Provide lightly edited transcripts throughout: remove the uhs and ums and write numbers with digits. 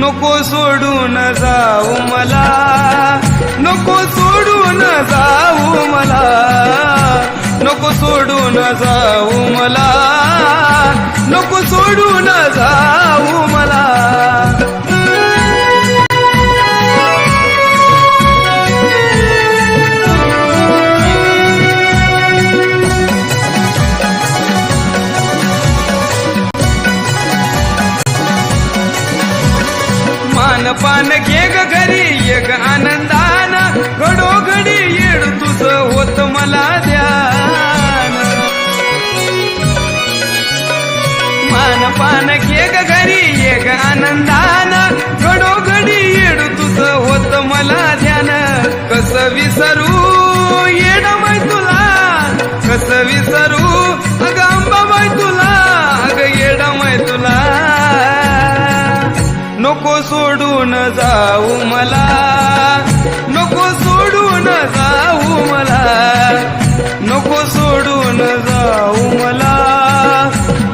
नको सोडून जाऊ मला, नको सोडून जाऊ मला, नको सोडून जाऊ मला, नको सोडून जाऊ मला. पान घे ग घरी ये ग आनंदान, घडोघडी येड तुझं होत मला ध्यान. पान घे ग घरी ये ग आनंदान, घडोघडी येड तुझं होत मला ध्यान. कस विसरू येड मै तुला, कस विसरू अग अंबाबाई तुला, अग येड मै तुला. नको सोडून जाऊ मला, नको सोडून जाऊ मला, नको सोडून जाऊ मला,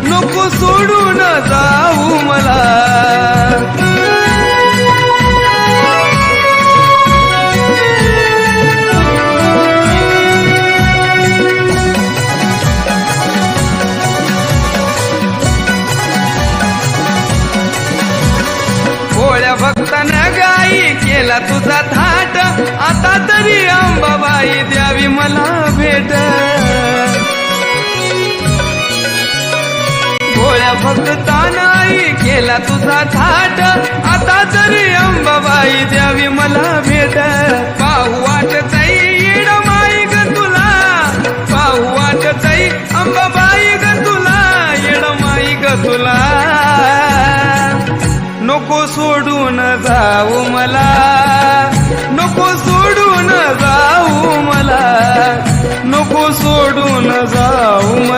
नको सोडून जाऊ मला. भक्तानं गाई केला तुझा थाट, आता तरी अंबाबाई द्यावी मला भेट. भोळ्या भक्तानाई केला तुझा थाट, आता तरी अंबाबाई द्यावी मला भेट. पाहू वाटतई येड माई ग तुला, पाहू वाटतई अंबाबाई ग तुला, येड माई ग तुला. नको सोडून जाऊ मला, नको सोडून जाऊ मला, नको सोडून जाऊ मला.